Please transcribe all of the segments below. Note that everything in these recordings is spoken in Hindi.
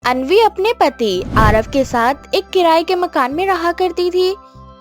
अन्वी अपने पति आरव के साथ एक किराए के मकान में रहा करती थी।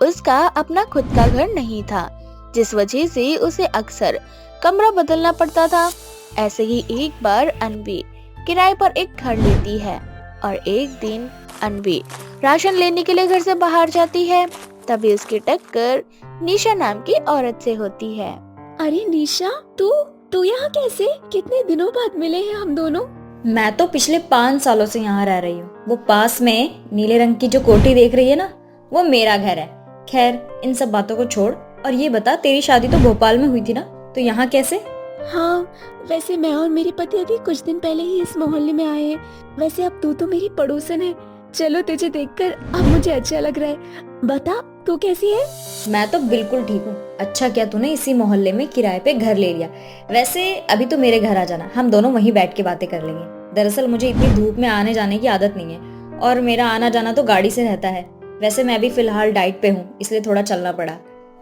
उसका अपना खुद का घर नहीं था, जिस वजह से उसे अक्सर कमरा बदलना पड़ता था। ऐसे ही एक बार अन्वी किराए पर एक घर लेती है और एक दिन अन्वी राशन लेने के लिए घर से बाहर जाती है। तभी उसकी टक्कर निशा नाम की औरत से होती है। अरे निशा, तू यहाँ कैसे? कितने दिनों बाद मिले हैं हम दोनों। मैं तो पिछले 5 सालों से यहाँ रह रही हूँ। वो पास में नीले रंग की जो कोठी देख रही है ना, वो मेरा घर है। खैर, इन सब बातों को छोड़ और ये बता, तेरी शादी तो भोपाल में हुई थी ना, तो यहाँ कैसे? हाँ, वैसे मैं और मेरे पति अभी कुछ दिन पहले ही इस मोहल्ले में आए हैं। वैसे अब तू तो मेरी पड़ोसन है। चलो, तुझे देखकर अब मुझे अच्छा लग रहा है। बता, तू कैसी है? मैं तो बिल्कुल ठीक हूँ। अच्छा किया तूने इसी मोहल्ले में किराए पे घर ले लिया। वैसे अभी तो मेरे घर आ जाना, हम दोनों वहीं बैठ के बातें कर लेंगे। दरअसल मुझे इतनी धूप में आने जाने की आदत नहीं है और मेरा आना जाना तो गाड़ी से रहता है। वैसे मैं भी फिलहाल डाइट पे हूँ, इसलिए थोड़ा चलना पड़ा।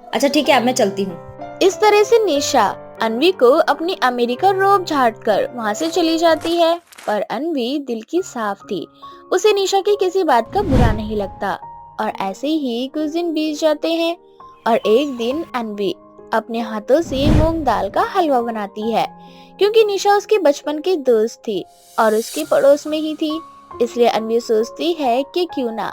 अच्छा ठीक है, अब मैं चलती हूँ। इस तरह से निशा अन्वी को अपनी अमेरिका रोब झाड़ कर वहाँ से चली जाती है। पर अन्वी दिल की साफ थी, उसे निशा की किसी बात का बुरा नहीं लगता। और ऐसे ही कुछ दिन बीत जाते हैं और एक दिन अन्वी अपने हाथों से मूंग दाल का हलवा बनाती है। क्योंकि निशा उसकी बचपन की दोस्त थी और उसके पड़ोस में ही थी, इसलिए अन्वी सोचती है कि क्यों ना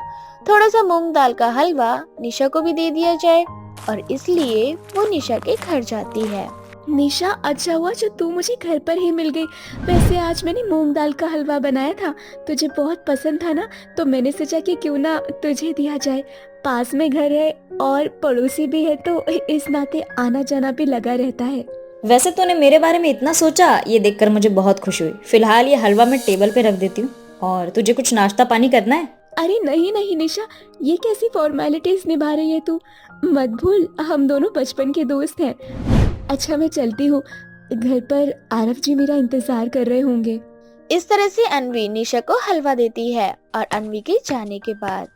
थोड़ा सा मूंग दाल का हलवा निशा को भी दे दिया जाए। और इसलिए वो निशा के घर जाती है। निशा, अच्छा हुआ जो तू मुझे घर पर ही मिल गई। वैसे आज मैंने मूंग दाल का हलवा बनाया था, तुझे बहुत पसंद था ना, तो मैंने सोचा कि क्यों ना तुझे दिया जाए। पास में घर है और पड़ोसी भी है, तो इस नाते आना जाना भी लगा रहता है। वैसे तूने मेरे बारे में इतना सोचा, ये देखकर मुझे बहुत खुशी हुई। फिलहाल ये हलवा मैं टेबल पे रख देती हूँ और तुझे कुछ नाश्ता पानी करना है? अरे नहीं नहीं निशा, ये कैसी फॉर्मेलिटीज निभा रही है तू? मत भूल, हम दोनों बचपन के दोस्त हैं। अच्छा, मैं चलती हूँ। घर पर आरव जी मेरा इंतजार कर रहे होंगे। इस तरह से अन्वी निशा को हलवा देती है और अन्वी के जाने के बाद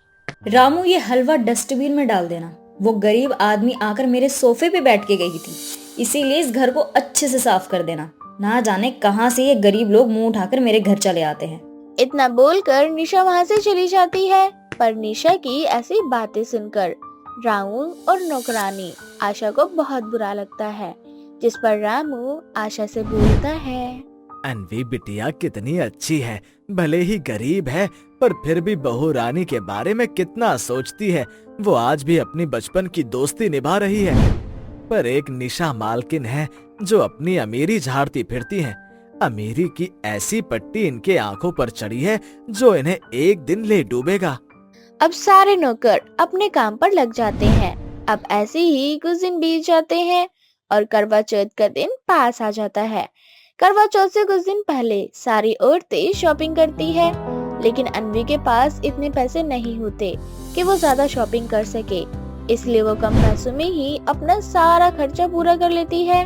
रामू, ये हलवा डस्टबिन में डाल देना। वो गरीब आदमी आकर मेरे सोफे पे बैठ के गई थी, इसीलिए इस घर को अच्छे से साफ कर देना। ना जाने कहां से ये गरीब लोग मुंह उठाकर मेरे घर चले आते हैं। इतना बोलकर निशा वहाँ से चली जाती है। पर निशा की ऐसी बातें सुनकर रामू और नौकरानी आशा को बहुत बुरा लगता है, जिस पर रामू आशा से बोलता है, अन्वी बिटिया कितनी अच्छी है, भले ही गरीब है पर फिर भी बहू रानी के बारे में कितना सोचती है। वो आज भी अपनी बचपन की दोस्ती निभा रही है। पर एक निशा मालकिन है जो अपनी अमीरी झाड़ती फिरती है। अमीरी की ऐसी पट्टी इनके आंखों पर चढ़ी है जो इन्हें एक दिन ले डूबेगा। अब सारे नौकर अपने काम पर लग जाते हैं। अब ऐसे ही कुछ दिन बीत जाते हैं और करवा चौथ का दिन पास आ जाता है। करवा चौथ से कुछ दिन पहले सारी औरतें शॉपिंग करती है, लेकिन अन्वी के पास इतने पैसे नहीं होते कि वो ज्यादा शॉपिंग कर सके। इसलिए वो कम पैसों में ही अपना सारा खर्चा पूरा कर लेती है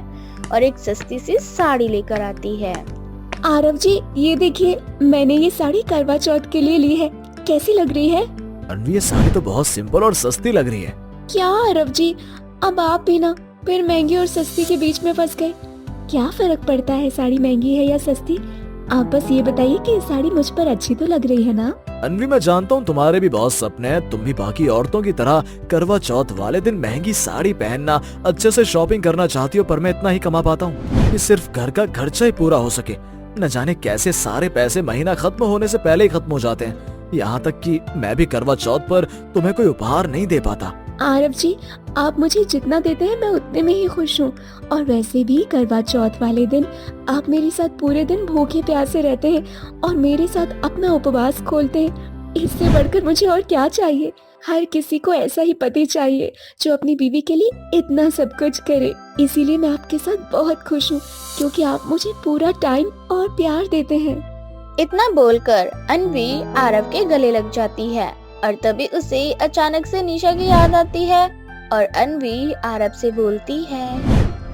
और एक सस्ती सी साड़ी लेकर आती है। आरव जी, ये देखिए, मैंने ये साड़ी करवा चौथ के लिए ली है। कैसी लग रही है? अन्वी, ये साड़ी तो बहुत सिंपल और सस्ती लग रही है। क्या आरव जी, अब आप भी ना फिर महंगी और सस्ती के बीच में फंस गए। क्या फर्क पड़ता है साड़ी महंगी है या सस्ती? आप बस ये बताइए कि साड़ी मुझ पर अच्छी तो लग रही है ना? अन्वी, मैं जानता हूँ तुम्हारे भी बहुत सपने हैं। तुम भी बाकी औरतों की तरह करवा चौथ वाले दिन महंगी साड़ी पहनना, अच्छे से शॉपिंग करना चाहती हो, पर मैं इतना ही कमा पाता हूँ कि सिर्फ घर का खर्चा ही पूरा हो सके। न जाने कैसे सारे पैसे महीना खत्म होने से पहले ही खत्म हो जाते हैं। यहाँ तक कि मैं भी करवा चौथ पर तुम्हें कोई उपहार नहीं दे पाता। आरव जी, आप मुझे जितना देते हैं मैं उतने में ही खुश हूँ। और वैसे भी करवा चौथ वाले दिन आप मेरे साथ पूरे दिन भूखे प्यासे रहते हैं और मेरे साथ अपना उपवास खोलते हैं। इससे बढ़कर मुझे और क्या चाहिए? हर किसी को ऐसा ही पति चाहिए जो अपनी बीवी के लिए इतना सब कुछ करे। इसीलिए मैं आपके साथ बहुत खुश हूँ, क्योंकि आप मुझे पूरा टाइम और प्यार देते हैं। इतना बोलकर अन्वी आरव के गले लग जाती है और तभी उसे अचानक से निशा की याद आती है और अन्वी आरव से बोलती है,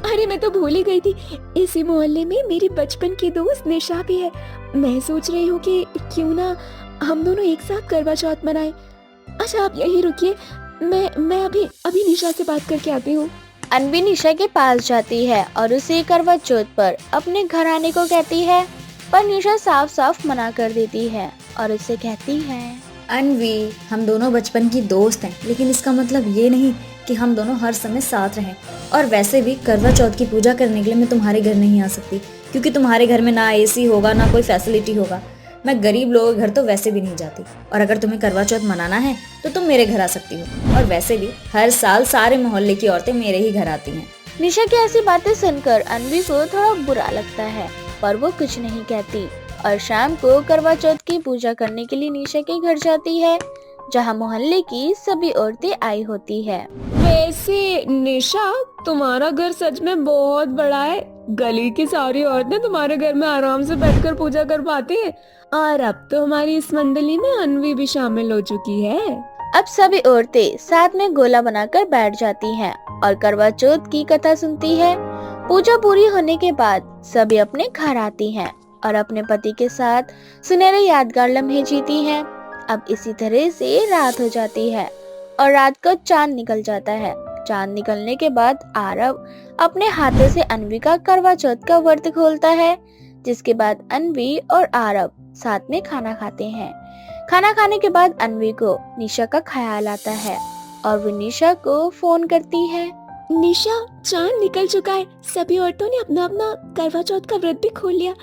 अरे मैं तो भूल ही गई थी, इसी मोहल्ले में मेरी बचपन की दोस्त निशा भी है। मैं सोच रही हूँ कि क्यों ना हम दोनों एक साथ करवा चौथ मनाएं। अच्छा, आप यहीं रुकिए, मैं अभी निशा से बात करके आती हूँ। अन्वी निशा के पास जाती है और उसे करवा चौथ पर अपने घर आने को कहती है, पर निशा साफ साफ मना कर देती है। और उससे कहती है, अनवी, हम दोनों बचपन की दोस्त हैं, लेकिन इसका मतलब ये नहीं कि हम दोनों हर समय साथ रहें। और वैसे भी करवा चौथ की पूजा करने के लिए मैं तुम्हारे घर नहीं आ सकती, क्योंकि तुम्हारे घर में ना एसी होगा, ना कोई फैसिलिटी होगा। मैं गरीब लोगों के घर तो वैसे भी नहीं जाती, और अगर तुम्हें करवा चौथ मनाना है तो तुम मेरे घर आ सकती हो। और वैसे भी हर साल सारे मोहल्ले की औरतें मेरे ही घर आती हैं। निशा की ऐसी बातें सुनकर अन्वी को थोड़ा बुरा लगता है, पर वो कुछ नहीं कहती और शाम को करवा चौथ की पूजा करने के लिए निशा के घर जाती है, जहाँ मोहल्ले की सभी औरतें आई होती है। वैसे निशा, तुम्हारा घर सच में बहुत बड़ा है। गली की सारी औरतें तुम्हारे घर में आराम से बैठकर पूजा कर पाती हैं। और अब तो हमारी इस मंडली में अनवी भी शामिल हो चुकी है। अब सभी औरतें साथ में गोला बनाकर बैठ जाती हैं और करवा चौथ की कथा सुनती है। पूजा पूरी होने के बाद सभी अपने घर आती हैं और अपने पति के साथ सुनहरे यादगार लम्हे जीती हैं। अब इसी तरह से रात हो जाती है और रात को चांद निकल जाता है। चांद निकलने के बाद आरव अपने हाथों से अनवी का करवा चौथ का व्रत खोलता है, जिसके बाद अनवी और आरव साथ में खाना खाते हैं। खाना खाने के बाद अनवी को निशा का ख्याल आता है और वो निशा को फोन करती है। निशा, चांद निकल चुका है। सभी औरतों ने अपना अपना करवा चौथ का व्रत भी खोल लिया।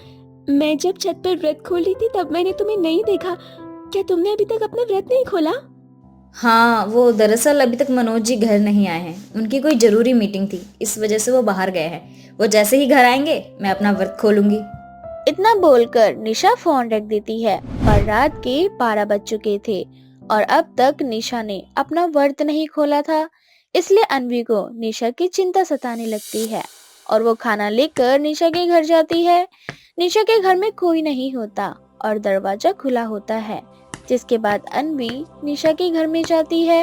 मैं जब छत पर व्रत खोल रही थी तब मैंने तुम्हें नहीं देखा। क्या तुमने अभी तक अपना व्रत नहीं खोला? हाँ, वो दरअसल अभी तक मनोज जी घर नहीं आए हैं। उनकी कोई जरूरी मीटिंग थी, इस वजह से वो बाहर गए हैं। वो जैसे ही घर आएंगे मैं अपना व्रत खोलूंगी। इतना बोलकर निशा फोन रख देती है और रात के 12 बज चुके थे और अब तक निशा ने अपना व्रत नहीं खोला था। इसलिए अनवी को निशा की चिंता सताने लगती है और वो खाना लेकर निशा के घर जाती है। निशा के घर में कोई नहीं होता और दरवाजा खुला होता है, जिसके बाद अनवी निशा के घर में जाती है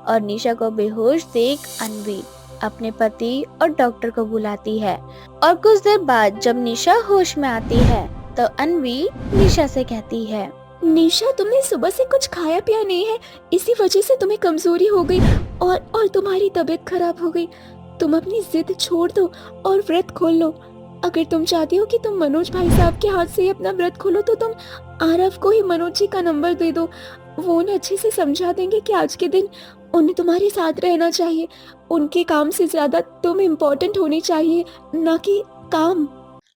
और निशा को बेहोश देख अनवी अपने पति और डॉक्टर को बुलाती है। और कुछ देर बाद जब निशा होश में आती है तो अनवी निशा से कहती है, निशा, तुमने सुबह से कुछ खाया पिया नहीं है, इसी वजह से तुम्हें कमजोरी हो गई और तुम्हारी तबीयत खराब हो गई। तुम अपनी जिद छोड़ दो और व्रत खोल लो। अगर तुम चाहती हो कि तुम मनोज भाई साहब के हाथ से ही अपना व्रत खोलो तो तुम आरव को ही मनोज जी का नंबर दे दो। वो उन्हें अच्छे से समझा देंगे कि आज के दिन उन्हें तुम्हारे साथ रहना चाहिए। उनके काम से ज्यादा तुम इम्पोर्टेंट होनी चाहिए, ना कि काम।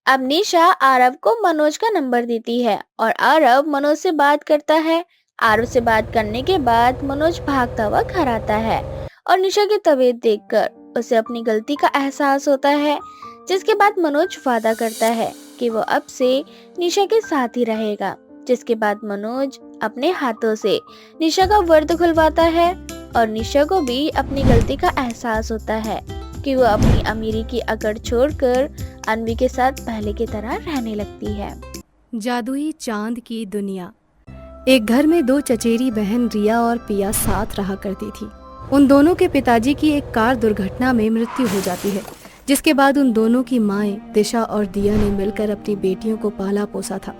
अब निशा आरव को मनोज का नंबर देती है और आरव मनोज से बात करता है। आरव से बात करने के बाद मनोज भागता हुआ घर आता है और निशा की तबीयत देखकर उसे अपनी गलती का एहसास होता है, जिसके बाद मनोज वादा करता है कि वो अब से निशा के साथ ही रहेगा। जिसके बाद मनोज अपने हाथों से निशा का व्रत खुलवाता है और निशा को भी अपनी गलती का एहसास होता है कि वो अपनी अमीरी की अकड़ छोड़कर अनवी के साथ पहले की तरह रहने लगती है। जादुई चांद की दुनिया। एक घर में दो चचेरी बहन रिया और पिया साथ रहा करती थी। उन दोनों के पिताजी की एक कार दुर्घटना में मृत्यु हो जाती है, जिसके बाद उन दोनों की माएं दिशा और दिया ने मिलकर अपनी बेटियों को पाला पोसा था।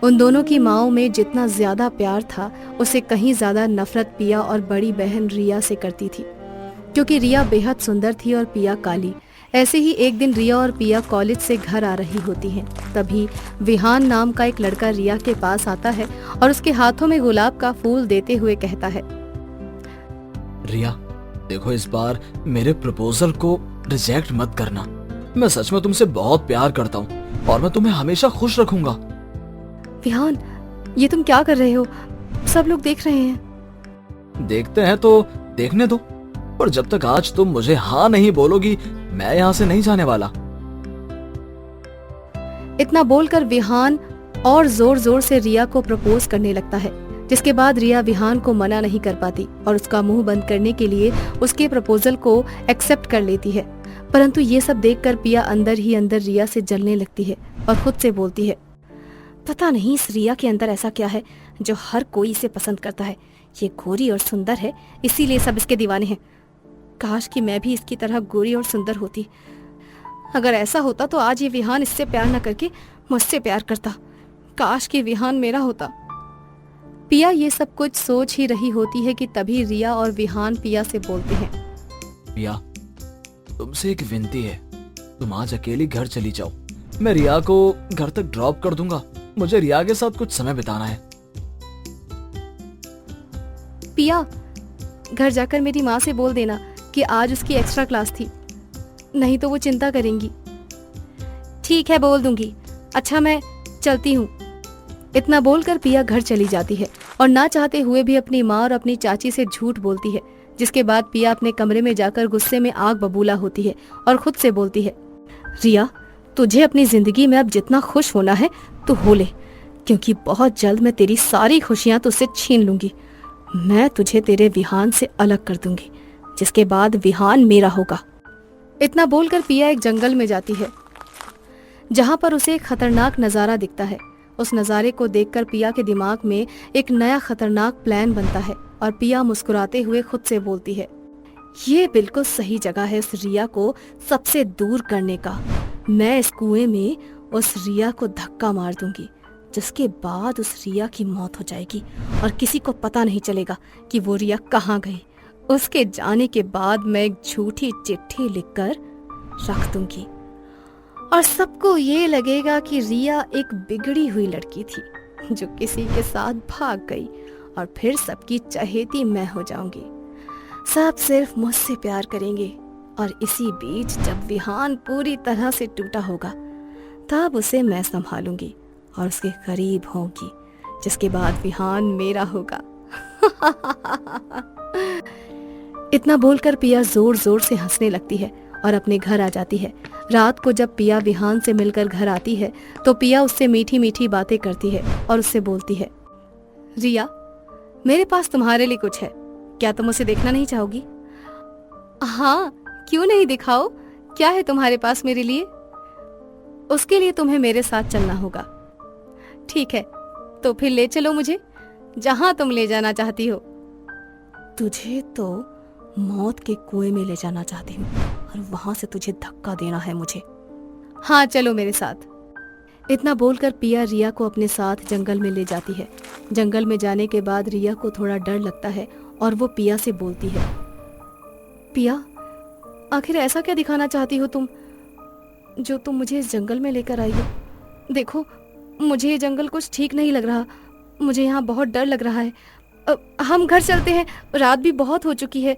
उन दोनों की माओं में जितना ज्यादा प्यार था, उससे कहीं ज्यादा नफरत पिया और बड़ी बहन रिया से करती थी, क्योंकि रिया बेहद सुंदर थी और पिया काली। ऐसे ही एक दिन रिया और पिया कॉलेज से घर आ रही होती हैं। तभी विहान नाम का एक लड़का रिया के पास आता है और उसके हाथों में गुलाब का फूल देते हुए कहता है, रिया, देखो इस बार मेरे प्रपोजल को रिजेक्ट मत करना। मैं सच में तुमसे बहुत प्यार करता हूँ और मैं तुम्हें हमेशा खुश रखूंगा। विहान, ये तुम क्या कर रहे हो? सब लोग देख रहे हैं। देखते हैं तो देखने दो, पर जब तक आज तुम मुझे हाँ नहीं बोलोगी मैं यहाँ से नहीं जाने वाला। इतना बोलकर विहान और जोर जोर से रिया को प्रपोज करने लगता है, जिसके बाद रिया विहान को मना नहीं कर पाती और उसका मुंह बंद करने के लिए उसके प्रपोजल को एक्सेप्ट कर लेती है। परंतु ये सब देखकर पिया अंदर ही अंदर रिया से जलने लगती है और खुद से बोलती है, पता नहीं इस रिया के अंदर ऐसा क्या है जो हर कोई इसे पसंद करता है। ये गोरी और सुंदर है, इसीलिए सब इसके दीवाने हैं। काश कि मैं भी इसकी तरह गोरी और सुंदर होती। अगर ऐसा होता तो आज ये विहान इससे प्यार न करके मुझसे प्यार करता। काश कि विहान मेरा होता। पिया ये सब कुछ सोच ही रही होती है कि तभी रिया और विहान पिया से बोलते हैं, पिया, तुमसे एक विनती है, तुम आज अकेली घर चली जाओ। मैं रिया को घर तक ड्रॉप कर दूंगा। मुझे रिया के साथ कुछ समय बिताना है। पिया, घर जाकर मेरी माँ से बोल देना कि आज उसकी एक्स्ट्रा क्लास थी, नहीं तो वो चिंता करेंगी। ठीक है, बोल दूंगी। अच्छा, मैं चलती हूँ। इतना बोलकर पिया घर चली जाती है और ना चाहते हुए भी अपनी माँ और अपनी चाची से झूठ बोलती है, जिसके बाद पिया अपने कमरे में जाकर गुस्से में आग बबूला होती है और खुद से बोलती है, रिया, तुझे अपनी जिंदगी में अब जितना खुश होना है तो हो ले, क्योंकि बहुत जल्द मैं तेरी सारी खुशियां तुझसे छीन लूंगी। मैं तुझे तेरे विहान से अलग कर दूंगी, जिसके बाद विहान मेरा होगा। इतना बोलकर पिया एक जंगल में जाती है, जहां पर उसे एक खतरनाक नजारा दिखता है। उस नजारे को देखकर पिया के दिमाग में एक नया खतरनाक प्लान बनता है और पिया मुस्कुराते हुए खुद से बोलती है, ये बिल्कुल सही जगह है उस रिया को सबसे दूर करने का। मैं इस कुएं में उस रिया को धक्का मार दूंगी, जिसके बाद उस रिया की मौत हो जाएगी और किसी को पता नहीं चलेगा कि वो रिया कहाँ गई। उसके जाने के बाद मैं एक झूठी चिट्ठी लिखकर रख दूंगी और सबको ये लगेगा कि रिया एक बिगड़ी हुई लड़की थी जो किसी के साथ भाग गई, और फिर सबकी चहेती मैं हो जाऊंगी। सब सिर्फ मुझसे प्यार करेंगे और इसी बीच जब विहान पूरी तरह से टूटा होगा तब उसे मैं संभालूंगी और उसके करीब होंगी, जिसके बाद विहान मेरा होगा। इतना बोलकर पिया जोर जोर से हंसने लगती है और अपने घर आ जाती है। रात को जब पिया विहान से मिलकर घर आती है तो पिया उससे मीठी मीठी बातें करती है और उससे बोलती है, रिया, मेरे पास तुम्हारे लिए कुछ है, क्या तुम उसे देखना नहीं चाहोगी? हाँ, क्यों नहीं, दिखाओ, क्या है तुम्हारे पास मेरे लिए? उसके लिए तुम्हें मेरे साथ चलना होगा। ठीक है, तो फिर ले चलो मुझे जहां तुम ले जाना चाहती हो। तुझे तो मौत के कुएं में ले जाना चाहती हूँ और वहां से तुझे धक्का देना है मुझे। हाँ, चलो मेरे साथ। इतना बोलकर पिया रिया को अपने साथ जंगल में ले जाती है। जंगल में जाने के बाद रिया को थोड़ा डर लगता है और वो पिया से बोलती है, पिया, आखिर ऐसा क्या दिखाना चाहती हो तुम जो तुम मुझे इस जंगल में लेकर आई हो? देखो, मुझे ये जंगल कुछ ठीक नहीं लग रहा, मुझे यहाँ बहुत डर लग रहा है। हम घर चलते हैं, रात भी बहुत हो चुकी है।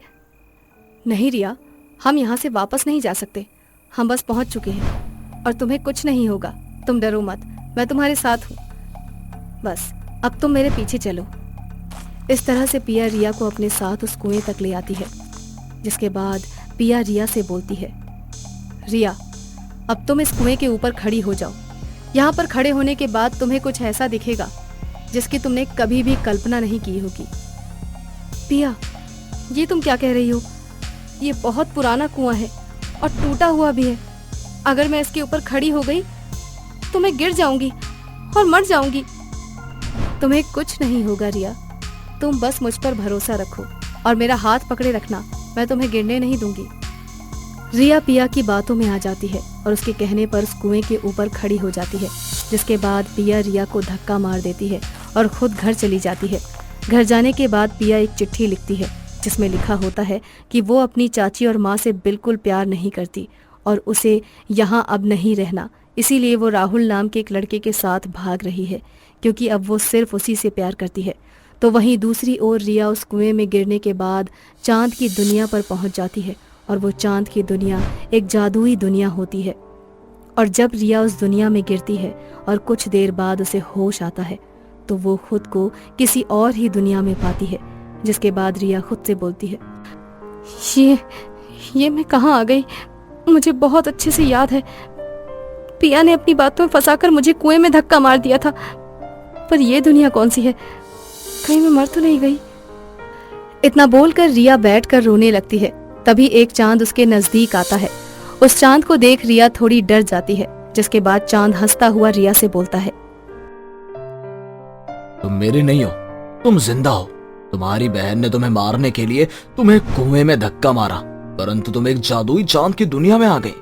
नहीं रिया, हम यहाँ से वापस नहीं जा सकते, हम बस पहुँच चुके हैं और तुम्हें कुछ नहीं होगा, तुम डरो मत, मैं तुम्हारे साथ हूँ। बस अब तुम मेरे पीछे चलो। इस तरह से पिया रिया को अपने साथ उस कुएं तक ले आती है, जिसके बाद पिया रिया से बोलती है, रिया, अब तुम इस कुएं के ऊपर खड़ी हो जाओ। यहाँ पर खड़े होने के बाद तुम्हें कुछ ऐसा दिखेगा जिसकी तुमने कभी भी कल्पना नहीं की होगी। पिया, ये तुम क्या कह रही हो? ये बहुत पुराना कुआं है और टूटा हुआ भी है। अगर मैं इसके ऊपर खड़ी हो गई तो मैं गिर जाऊंगी और मर जाऊंगी। तुम्हें कुछ नहीं होगा रिया, तुम बस मुझ पर भरोसा रखो और मेरा हाथ पकड़े रखना, मैं तुम्हें गिरने नहीं दूंगी। रिया पिया की बातों में आ जाती है और उसके कहने पर उस कुएं के ऊपर खड़ी हो जाती है, जिसके बाद पिया रिया को धक्का मार देती है और खुद घर चली जाती है। घर जाने के बाद पिया एक चिट्ठी लिखती है जिसमें लिखा होता है कि वो अपनी चाची और माँ से बिल्कुल प्यार नहीं करती और उसे यहाँ अब नहीं रहना, इसीलिए वो राहुल नाम के एक लड़के के साथ भाग रही है, क्योंकि अब वो सिर्फ उसी से प्यार करती है। तो वहीं दूसरी ओर रिया उस कुएं में गिरने के बाद चांद की दुनिया पर पहुंच जाती है और वो चांद की दुनिया एक जादुई दुनिया होती है। और जब रिया उस दुनिया में गिरती है और कुछ देर बाद उसे होश आता है तो वो खुद को किसी और ही दुनिया में पाती है, जिसके बाद रिया खुद से बोलती है, ये मैं कहाँ आ गई? मुझे बहुत अच्छे से याद है, पिया ने अपनी बातों में फंसाकर मुझे कुएं में धक्का मार दिया था, पर ये दुनिया कौन सी है? कहीं मैं मर तो नहीं गई? इतना बोलकर रिया बैठकर रोने लगती है। तभी एक चांद उसके नजदीक आता है। उस चांद को देख रिया थोड़ी डर जाती है, जिसके बाद चांद हंसता हुआ रिया से बोलता है, तुम मेरी नहीं हो, तुम जिंदा हो। तुम्हारी बहन ने तुम्हें मारने के लिए तुम्हें कुएं में धक्का मारा, परंतु तुम एक जादुई चांद की दुनिया में आ गई।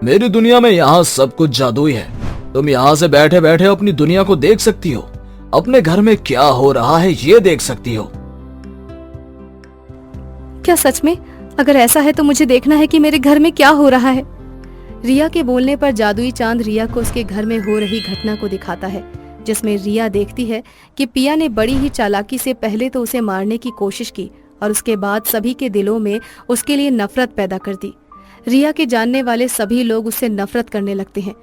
मेरी दुनिया में यहाँ सब कुछ जादुई है। तुम यहाँ से बैठे बैठे अपनी दुनिया को देख सकती हो, अपने घर में क्या हो रहा है ये देख सकती हो। क्या सच में? अगर ऐसा है तो मुझे देखना है कि मेरे घर में क्या हो रहा है। रिया के बोलने पर जादुई चांद रिया को उसके घर में हो रही घटना को दिखाता है, जिसमें रिया देखती है कि पिया ने बड़ी ही चालाकी से पहले तो उसे मारने की कोशिश की और उसके बाद सभी के दिलों में उसके लिए नफरत पैदा कर दी। रिया के जानने वाले सभी लोग उससे नफरत करने लगते हैं,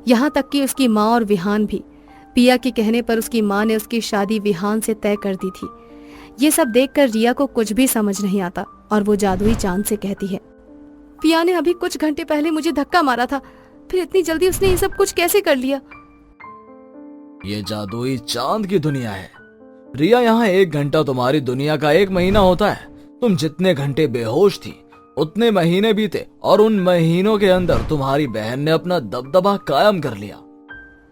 यहाँ तक कि उसकी माँ और विहान भी। पिया के कहने पर उसकी माँ ने उसकी शादी विहान से तय कर दी थी। ये सब देखकर रिया को कुछ भी समझ नहीं आता और वो जादुई चांद से कहती है, पिया ने अभी कुछ घंटे पहले मुझे धक्का मारा था, फिर इतनी जल्दी उसने ये सब कुछ कैसे कर लिया? ये जादुई चांद की दुनिया है रिया, यहाँ 1 घंटा तुम्हारी दुनिया का 1 महीना होता है। तुम जितने घंटे बेहोश थी उतने महीने बीते और उन महीनों के अंदर तुम्हारी बहन ने अपना दबदबा कायम कर लिया।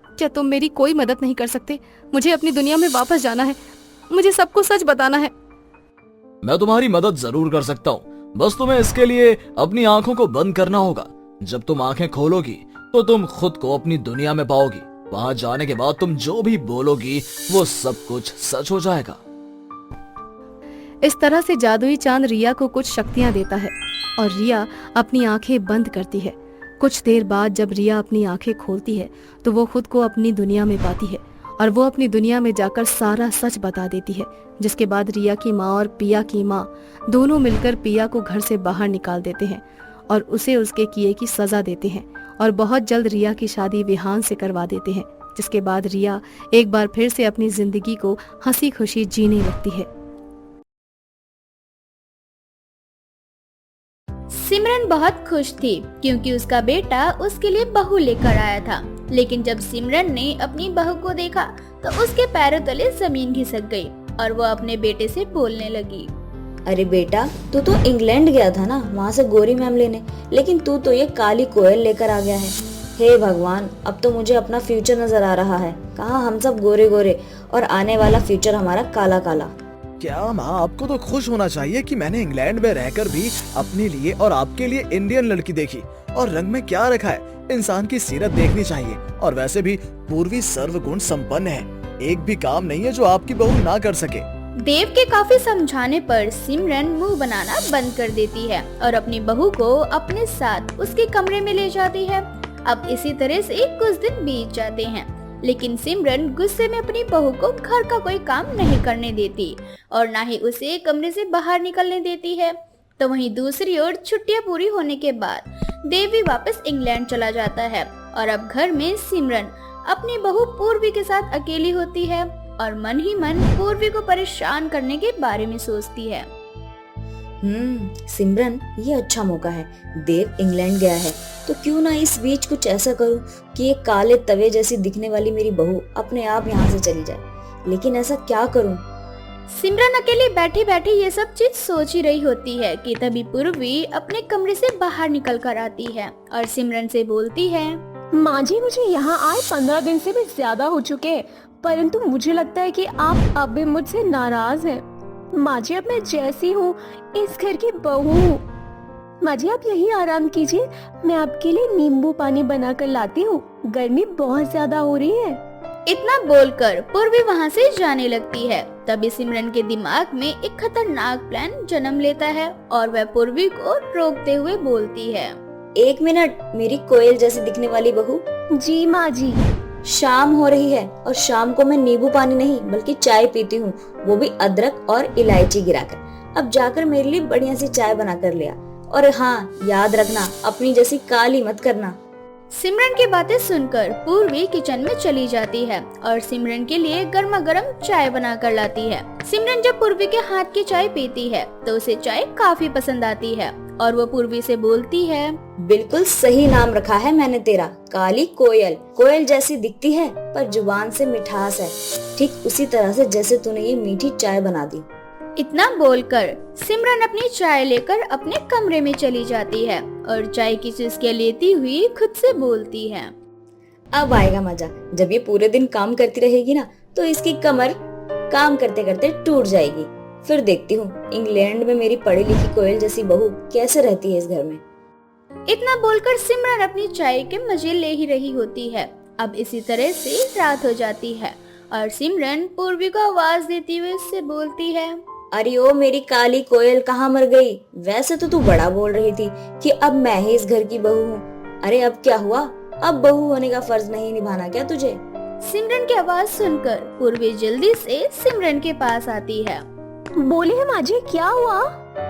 क्या तुम मेरी कोई मदद नहीं कर सकते? मुझे अपनी दुनिया में वापस जाना है, मुझे सबको सच बताना है। मैं तुम्हारी मदद जरूर कर सकता हूँ, बस तुम्हें इसके लिए अपनी आंखों को बंद करना होगा। जब तुम आंखें खोलोगी तो तुम खुद को अपनी दुनिया में पाओगी। वहां जाने के बाद तुम जो भी बोलोगी वो सब कुछ सच हो जाएगा। इस तरह से जादुई चांद रिया को कुछ शक्तियां देता है और रिया अपनी आंखें बंद करती है। कुछ देर बाद जब रिया अपनी आंखें खोलती है तो वो खुद को अपनी दुनिया में पाती है और वो अपनी दुनिया में जाकर सारा सच बता देती है, जिसके बाद रिया की माँ और पिया की माँ दोनों मिलकर पिया को घर से बाहर निकाल देते हैं और उसे उसके किए की सजा देते हैं और बहुत जल्द रिया की शादी विहान से करवा देते हैं, जिसके बाद रिया एक बार फिर से अपनी जिंदगी को हंसी खुशी जीने लगती है। सिमरन बहुत खुश थी क्योंकि उसका बेटा उसके लिए बहू लेकर आया था। लेकिन जब सिमरन ने अपनी बहू को देखा तो उसके पैरों तले जमीन खिसक गई और वो अपने बेटे से बोलने लगी, अरे बेटा, तू तो इंग्लैंड गया था ना, वहाँ से गोरी मैम लेने, लेकिन तू तो ये काली कोयल लेकर आ गया है। हे भगवान, अब तो मुझे अपना फ्यूचर नजर आ रहा है। कहाँ हम सब गोरे गोरे और आने वाला फ्यूचर हमारा काला काला। क्या माँ, आपको तो खुश होना चाहिए कि मैंने इंग्लैंड में रहकर भी अपने लिए और आपके लिए इंडियन लड़की देखी। और रंग में क्या रखा है, इंसान की सीरत देखनी चाहिए। और वैसे भी पूर्वी सर्वगुण संपन्न है, एक भी काम नहीं है जो आपकी बहू ना कर सके। देव के काफी समझाने पर सिमरन मुंह बनाना बंद कर देती है और अपनी बहू को अपने साथ उसके कमरे में ले जाती है। अब इसी तरह से कुछ दिन बीत जाते हैं, लेकिन सिमरन गुस्से में अपनी बहू को घर का कोई काम नहीं करने देती और ना ही उसे कमरे से बाहर निकलने देती है। तो वहीं दूसरी ओर छुट्टियां पूरी होने के बाद देव भी वापस इंग्लैंड चला जाता है और अब घर में सिमरन अपनी बहू पूर्वी के साथ अकेली होती है और मन ही मन पूर्वी को परेशान करने के बारे में सोचती है। सिमरन, ये अच्छा मौका है। देव इंग्लैंड गया है तो क्यों ना इस बीच कुछ ऐसा करूं कि ये काले तवे जैसी दिखने वाली मेरी बहू अपने आप यहाँ से चली जाए। लेकिन ऐसा क्या करूं? सिमरन अकेली बैठी बैठी ये सब चीज सोच ही रही होती है कि तभी पूर्वी अपने कमरे से बाहर निकल कर आती है और सिमरन से बोलती है, माँ जी, मुझे यहाँ आए 15 दिन से भी ज्यादा हो चुके हैं, परंतु मुझे लगता है कि आप अब भी मुझसे नाराज हैं। माँ जी, अब मैं जैसी हूँ इस घर की बहू हूँ। माँ जी, आप यही आराम कीजिए, मैं आपके लिए नींबू पानी बना कर लाती हूँ, गर्मी बहुत ज्यादा हो रही है। इतना बोलकर पूर्वी वहाँ से जाने लगती है। तभी सिमरन के दिमाग में एक खतरनाक प्लान जन्म लेता है और वह पूर्वी को रोकते हुए बोलती है, 1 मिनट, मेरी कोयल जैसी दिखने वाली बहू। जी माँ जी। शाम हो रही है और शाम को मैं नींबू पानी नहीं बल्कि चाय पीती हूँ, वो भी अदरक और इलायची गिराकर। अब जाकर मेरे लिए बढ़िया सी चाय बना कर लिया। और हाँ, याद रखना, अपनी जैसी काली मत करना। सिमरन की बातें सुनकर पूर्वी किचन में चली जाती है और सिमरन के लिए गर्मा गर्म चाय बना कर लाती है। सिमरन जब पूर्वी के हाथ की चाय पीती है तो उसे चाय काफी पसंद आती है और वो पूर्वी से बोलती है, बिल्कुल सही नाम रखा है मैंने तेरा, काली कोयल। कोयल जैसी दिखती है पर जुबान से मिठास है, ठीक उसी तरह से जैसे तूने ये मीठी चाय बना दी। इतना बोलकर सिमरन अपनी चाय लेकर अपने कमरे में चली जाती है और चाय की चुस्कियां लेती हुई खुद से बोलती है, अब आएगा मजा। जब ये पूरे दिन काम करती रहेगी ना तो इसकी कमर काम करते करते टूट जाएगी। फिर देखती हूँ इंग्लैंड में मेरी पढ़ी लिखी कोयल जैसी बहू कैसे रहती है इस घर में। इतना बोलकर सिमरन अपनी चाय के मजे ले ही रही होती है। अब इसी तरह से रात हो जाती है और सिमरन पूर्वी को आवाज देती हुए उससे बोलती है, अरे ओ मेरी काली कोयल, कहाँ मर गई? वैसे तो तू बड़ा बोल रही थी कि अब मैं ही इस घर की बहू हूँ। अरे अब क्या हुआ? अब बहू होने का फर्ज नहीं निभाना क्या तुझे? सिमरन की आवाज सुनकर पूर्वी जल्दी से सिमरन के पास आती है। बोलिए माँ जी, क्या हुआ?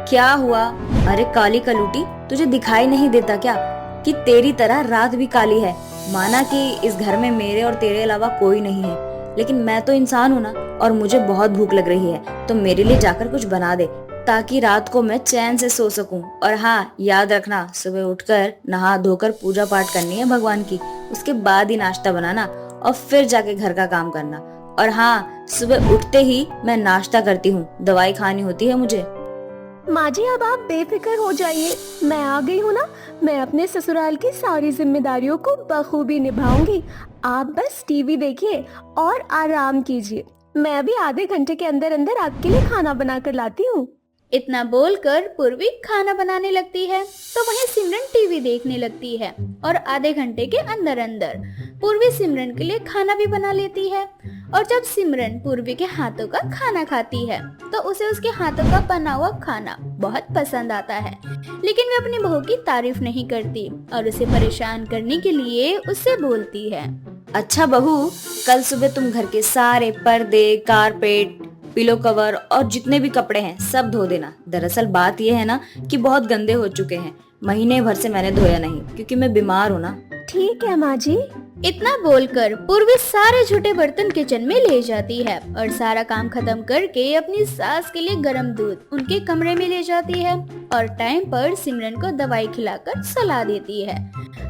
क्या हुआ? अरे काली कलूटी, तुझे दिखाई नहीं देता क्या कि तेरी तरह रात भी काली है? माना कि इस घर में मेरे और तेरे अलावा कोई नहीं है, लेकिन मैं तो इंसान हूँ ना, और मुझे बहुत भूख लग रही है, तो मेरे लिए जाकर कुछ बना दे ताकि रात को मैं चैन से सो सकूं। और हाँ, याद रखना, सुबह उठकर नहा धोकर पूजा पाठ करनी है भगवान की, उसके बाद ही नाश्ता बनाना और फिर जाके घर का काम करना। और हाँ, सुबह उठते ही मैं नाश्ता करती हूँ, दवाई खानी होती है मुझे। माँ जी, अब आप बेफिक्र हो जाइए, मैं आ गई हूँ ना। मैं अपने ससुराल की सारी जिम्मेदारियों को बखूबी निभाऊंगी। आप बस टीवी देखिए और आराम कीजिए। मैं अभी आधे घंटे के अंदर अंदर आपके लिए खाना बना कर लाती हूँ। इतना बोलकर पूर्वी खाना बनाने लगती है तो वहीं सिमरन टीवी देखने लगती है और आधे घंटे के अंदर अंदर पूर्वी सिमरन के लिए खाना भी बना लेती है। और जब सिमरन पूर्वी के हाथों का खाना खाती है तो उसे उसके हाथों का बना हुआ खाना बहुत पसंद आता है, लेकिन वह अपनी बहू की तारीफ नहीं करती और उसे परेशान करने के लिए उससे बोलती है। अच्छा बहू, कल सुबह तुम घर के सारे पर्दे, कारपेट, पिलो कवर और जितने भी कपड़े हैं सब धो देना। दरअसल बात यह है ना कि बहुत गंदे हो चुके हैं, महीने भर से मैंने धोया नहीं क्योंकि मैं बीमार हूँ ना। ठीक है माँ जी। इतना बोलकर पूर्वी सारे झूठे बर्तन किचन में ले जाती है और सारा काम खत्म करके अपनी सास के लिए गर्म दूध उनके कमरे में ले जाती है और टाइम पर सिमरन को दवाई खिलाकर सुला देती है।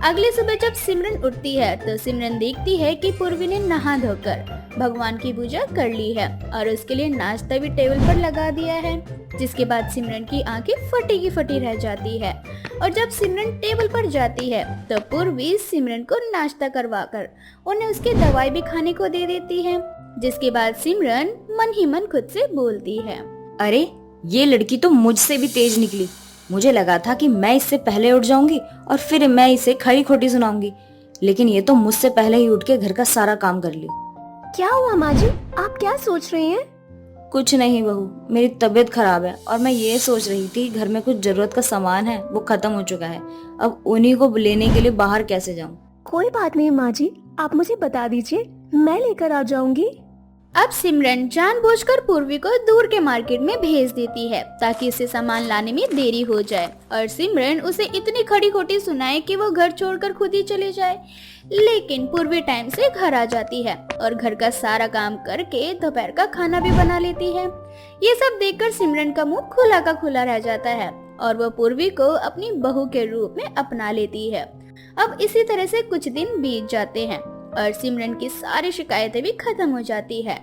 अगली सुबह जब सिमरन उठती है तो सिमरन देखती है कि पूर्वी ने नहा धोकर भगवान की पूजा कर ली है और उसके लिए नाश्ता भी टेबल पर लगा दिया है, जिसके बाद सिमरन की आंखें फटी की फटी रह जाती है। और जब सिमरन टेबल पर जाती है तो पूर्वी सिमरन को नाश्ता करवाकर उन्हें उसकी दवाई भी खाने को दे देती है, जिसके बाद सिमरन मन ही मन खुद से बोलती है, अरे ये लड़की तो मुझसे भी तेज निकली। मुझे लगा था कि मैं इससे पहले उठ जाऊंगी और फिर मैं इसे खरी खोटी सुनाऊंगी, लेकिन ये तो मुझसे पहले ही उठ के घर का सारा काम कर ली। क्या हुआ माँ जी, आप क्या सोच रही हैं? कुछ नहीं बहू, मेरी तबीयत खराब है और मैं ये सोच रही थी घर में कुछ जरूरत का सामान है वो खत्म हो चुका है, अब उन्हीं को लेने के लिए बाहर कैसे जाऊं। कोई बात नहीं माँ जी, आप मुझे बता दीजिए, मैं लेकर आ जाऊंगी। अब सिमरन जानबूझकर पूर्वी को दूर के मार्केट में भेज देती है ताकि उसे सामान लाने में देरी हो जाए और सिमरन उसे इतनी खड़ी खोटी सुनाए कि वो घर छोड़कर खुद ही चले जाए। लेकिन पूर्वी टाइम से घर आ जाती है और घर का सारा काम करके दोपहर का खाना भी बना लेती है। ये सब देखकर सिमरन का मुंह खुला का खुला रह जाता है और वो पूर्वी को अपनी बहू के रूप में अपना लेती है। अब इसी तरह से कुछ दिन बीत जाते हैं और सिमरन की सारी शिकायतें भी खत्म हो जाती है।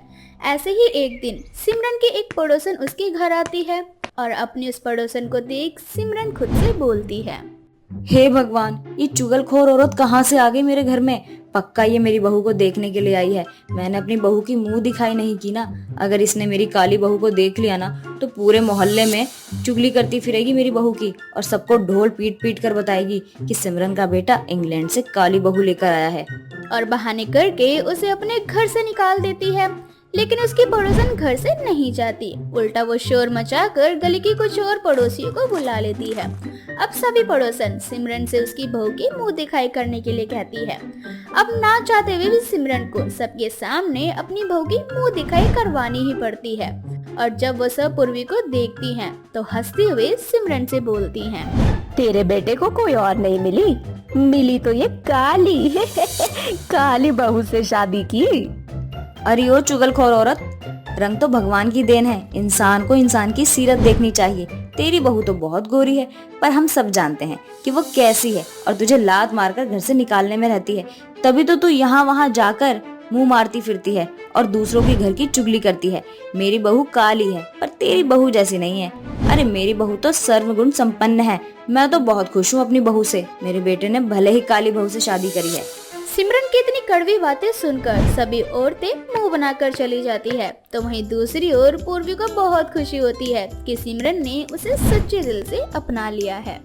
ऐसे ही एक दिन सिमरन की एक पड़ोसन उसके घर आती है और अपनी उस पड़ोसन को देख सिमरन खुद से बोलती है, हे भगवान, ये चुगलखोर औरत कहाँ से आ गई मेरे घर में? पक्का ये मेरी बहू को देखने के लिए आई है। मैंने अपनी बहू की मुंह दिखाई नहीं की ना। अगर इसने मेरी काली बहू को देख लिया ना तो पूरे मोहल्ले में चुगली करती फिरेगी मेरी बहू की और सबको ढोल पीट पीट कर बताएगी कि सिमरन का बेटा इंग्लैंड से काली बहू लेकर आया है। और बहाने करके उसे अपने घर से निकाल देती है। लेकिन उसकी पड़ोसन घर से नहीं जाती, उल्टा वो शोर मचाकर गली की कुछ और पड़ोसियों को बुला लेती है। अब सभी पड़ोसन सिमरन से उसकी बहू की मुंह दिखाई करने के लिए कहती है। अब ना चाहते हुए भी सिमरन को सबके सामने अपनी बहू की मुंह दिखाई करवानी ही पड़ती है। और जब वो सब पूर्वी को देखती हैं, तो हंसते हुए सिमरन से बोलती हैं, तेरे बेटे को कोई और नहीं मिली तो ये काली काली बहू से शादी की। अरे ओ चुगलखोर औरत, रंग तो भगवान की देन है, इंसान को इंसान की सीरत देखनी चाहिए। तेरी बहू तो बहुत गोरी है, पर हम सब जानते हैं कि वो कैसी है और तुझे लात मारकर घर से निकालने में रहती है। तभी तो तू यहाँ वहाँ जाकर मुंह मारती फिरती है और दूसरों के घर की चुगली करती है। मेरी बहू काली है पर तेरी बहू जैसी नहीं है। अरे मेरी बहू तो सर्वगुण संपन्न है। मैं तो बहुत खुश हूँ अपनी बहू से। मेरे बेटे ने भले ही काली बहू से शादी करी है। सिमरन की इतनी कड़वी बातें सुनकर सभी औरतें मुंह बनाकर चली जाती है, तो वहीं दूसरी ओर पूर्वी को बहुत खुशी होती है कि सिमरन ने उसे सच्चे दिल से अपना लिया है।